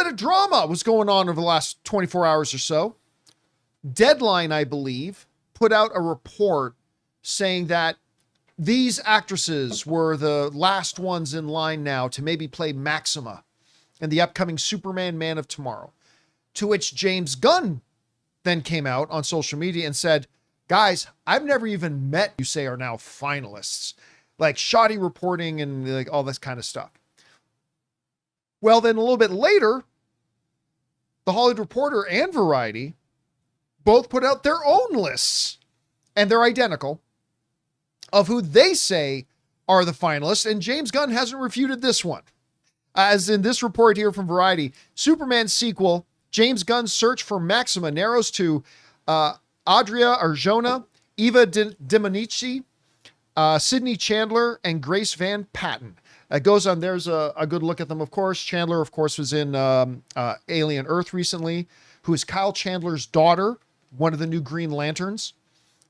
lot of drama was going on over the last 24 hours or so. Deadline, I believe, put out a report saying that these actresses were the last ones in line now to maybe play Maxima in the upcoming Superman Man of Tomorrow. To which James Gunn then came out on social media and said, guys, I've never even met you say are now finalists. Like shoddy reporting and like all this kind of stuff. Well, then a little bit later, The Hollywood Reporter and Variety both put out their own lists, and they're identical, of who they say are the finalists, and James Gunn hasn't refuted this one. As in this report here from Variety, Superman sequel, James Gunn's search for Maxima narrows to Adria Arjona, Eva De Dominici, Sydney Chandler, and Grace Van Patten. It goes on, there's a good look at them, of course. Chandler, of course, was in Alien Earth recently, who is Kyle Chandler's daughter, one of the new Green Lanterns.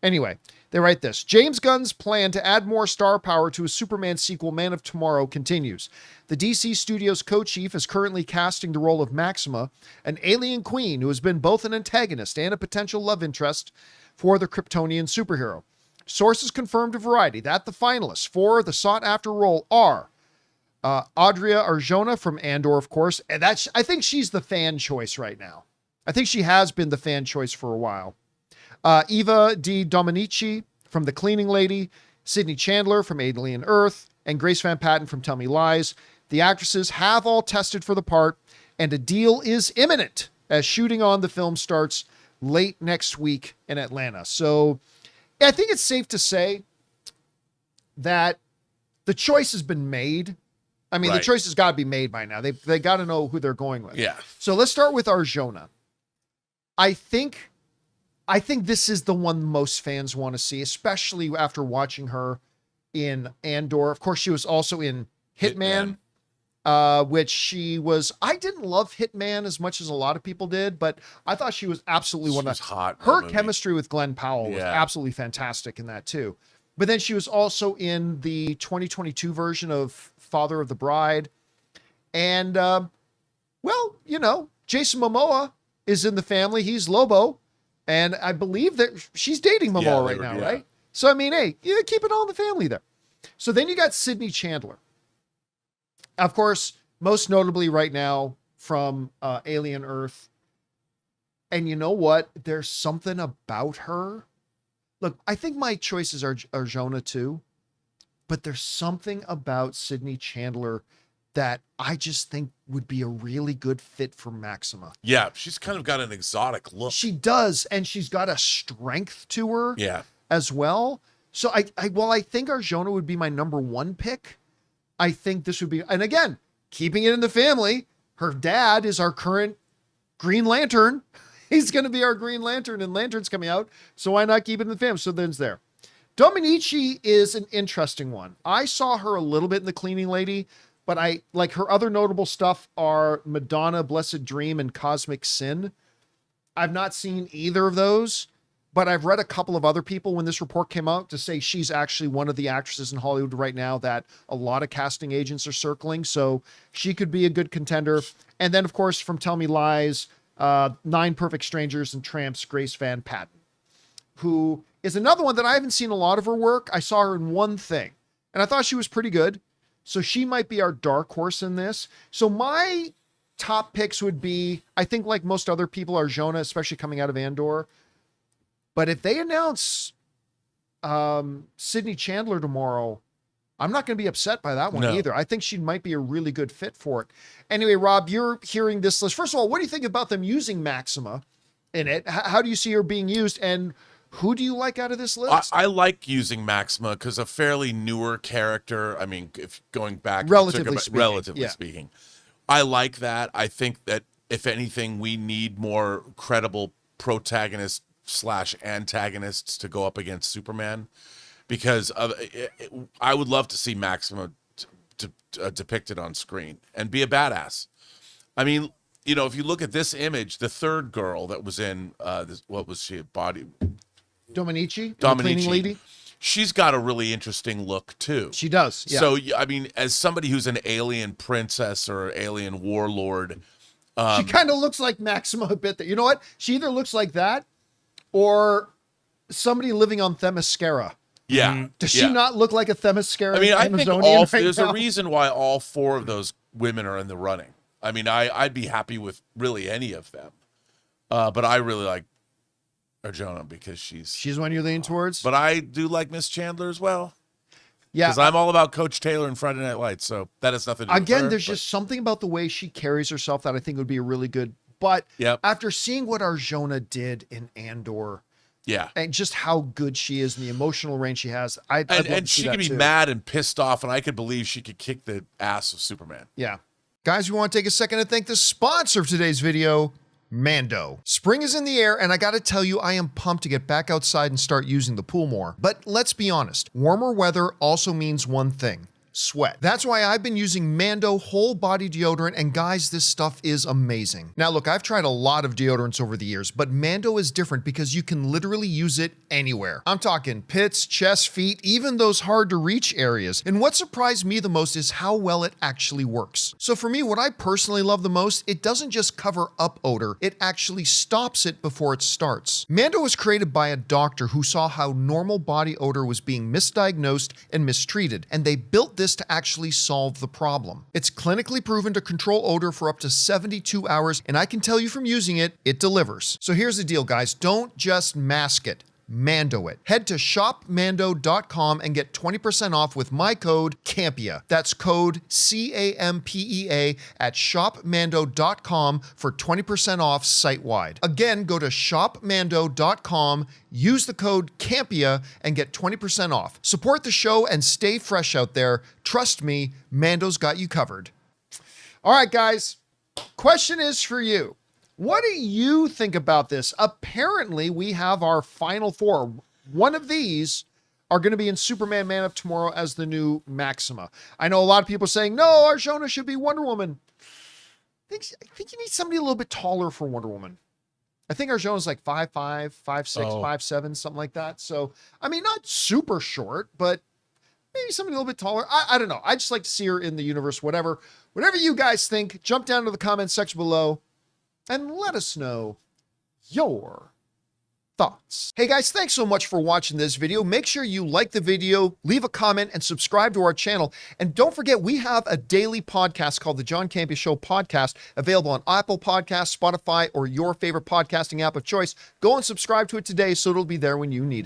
Anyway, they write this. James Gunn's plan to add more star power to his Superman sequel, Man of Tomorrow, continues. The DC Studios co-chief is currently casting the role of Maxima, an alien queen who has been both an antagonist and a potential love interest for the Kryptonian superhero. Sources confirmed to Variety that the finalists for the sought-after role are Adria Arjona from Andor, of course, and I think she's the fan choice right now. I think she has been the fan choice for a while. Eva De Dominici from The Cleaning Lady, Sydney Chandler from Alien Earth, and Grace Van Patten from Tell Me Lies. The actresses have all tested for the part, and a deal is imminent as shooting on the film starts late next week in Atlanta. So I think it's safe to say that the choice has been made. I mean, The choice has got to be made by now. They got to know who they're going with. Yeah. So let's start with Arjona. I think this is the one most fans want to see, especially after watching her in Andor. Of course, she was also in Hitman. Which she was, I didn't love Hitman as much as a lot of people did, but I thought she was absolutely one of hot. Her chemistry with Glenn Powell was absolutely fantastic in that too. But then she was also in the 2022 version of Father of the Bride. And, well, you know, Jason Momoa is in the family. He's Lobo. And I believe that she's dating Momoa right now, right? So, I mean, hey, you keep it all in the family there. So then you got Sydney Chandler. Of course, most notably right now from Alien Earth. And you know what? There's something about her. Look, I think my choices are Arjona too. But there's something about Sydney Chandler that I just think would be a really good fit for Maxima. Yeah, she's kind of got an exotic look. She does, and she's got a strength to her as well. So I think Arjona would be my number one pick. I think this would be, and again, keeping it in the family, her dad is our current Green Lantern. He's going to be our Green Lantern, and Lantern's coming out, so why not keep it in the family? So then it's there. Dominici is an interesting one. I saw her a little bit in The Cleaning Lady, but I like her other notable stuff are Madonna, Blessed Dream, and Cosmic Sin. I've not seen either of those, but I've read a couple of other people when this report came out to say she's actually one of the actresses in Hollywood right now that a lot of casting agents are circling. So she could be a good contender. And then, of course, from Tell Me Lies, 9 Perfect Strangers and Tramps, Grace Van Patten, who is another one that I haven't seen a lot of her work. I saw her in one thing, and I thought she was pretty good. So she might be our dark horse in this. So my top picks would be, I think like most other people, Arjona, especially coming out of Andor. But if they announce Sydney Chandler tomorrow, I'm not going to be upset by that one either. I think she might be a really good fit for it. Anyway, Rob, you're hearing this list. First of all, what do you think about them using Maxima in it? How do you see her being used? And who do you like out of this list? I like using Maxima because a fairly newer character. I mean, if going back, relatively speaking, I like that. I think that if anything, we need more credible protagonists / antagonists to go up against Superman, because I would love to see Maxima depicted on screen and be a badass. I mean, you know, if you look at this image, the third girl that was in what was she? Dominici, Cleaning Lady. She's got a really interesting look too. She does. Yeah. So I mean, as somebody who's an alien princess or alien warlord, She kind of looks like Maxima a bit. You know what? She either looks like that or somebody living on Themyscira. Yeah. Does she not look like a Themyscira? I mean, I think Amazonian right there's now? a reason why all 4 of those women are in the running. I mean, I'd be happy with really any of them. But I really like Arjona because She's one you're leaning towards? But I do like Miss Chandler as well. Yeah. Because I'm all about Coach Taylor and Friday Night Lights, so that has nothing to do with her, There's just something about the way she carries herself that I think would be a really good. But after seeing what Arjona did in Andor, and just how good she is and the emotional range she has, and she can be mad and pissed off, and I could believe she could kick the ass of Superman. Yeah. Guys, we want to take a second to thank the sponsor of today's video, Mando. Spring is in the air, and I gotta tell you, I am pumped to get back outside and start using the pool more. But let's be honest, warmer weather also means one thing: sweat. That's why I've been using Mando whole body deodorant, and guys, this stuff is amazing. Now look, I've tried a lot of deodorants over the years, but Mando is different because you can literally use it anywhere. I'm talking pits, chest, feet, even those hard to reach areas. And what surprised me the most is how well it actually works. So for me, what I personally love the most, it doesn't just cover up odor, it actually stops it before it starts. Mando was created by a doctor who saw how normal body odor was being misdiagnosed and mistreated, and they built this to actually solve the problem. It's clinically proven to control odor for up to 72 hours, and I can tell you from using it, it delivers. So here's the deal, guys. Don't just mask it. Mando it. Head to shopmando.com and get 20% off with my code Campea. That's code CAMPEA at shopmando.com for 20% off site-wide. Again, go to shopmando.com, use the code Campea, and get 20% off. Support the show and stay fresh out there. Trust me, Mando's got you covered. All right, guys. Question is for you. What do you think about this? Apparently, we have our final 4. One of these are going to be in Superman Man of Tomorrow as the new Maxima. I know a lot of people saying, no, Arjona should be Wonder Woman. I think you need somebody a little bit taller for Wonder Woman. I think Arjona's like 5'5", 5'6", 5'7", something like that. So, I mean, not super short, but maybe somebody a little bit taller. I don't know. I just like to see her in the universe, whatever. Whatever you guys think, jump down to the comment section below and let us know your thoughts. Hey guys, thanks so much for watching this video. Make sure you like the video, leave a comment, and subscribe to our channel. And don't forget, we have a daily podcast called the John Campea Show Podcast, available on Apple Podcasts, Spotify, or your favorite podcasting app of choice. Go and subscribe to it today so it'll be there when you need it.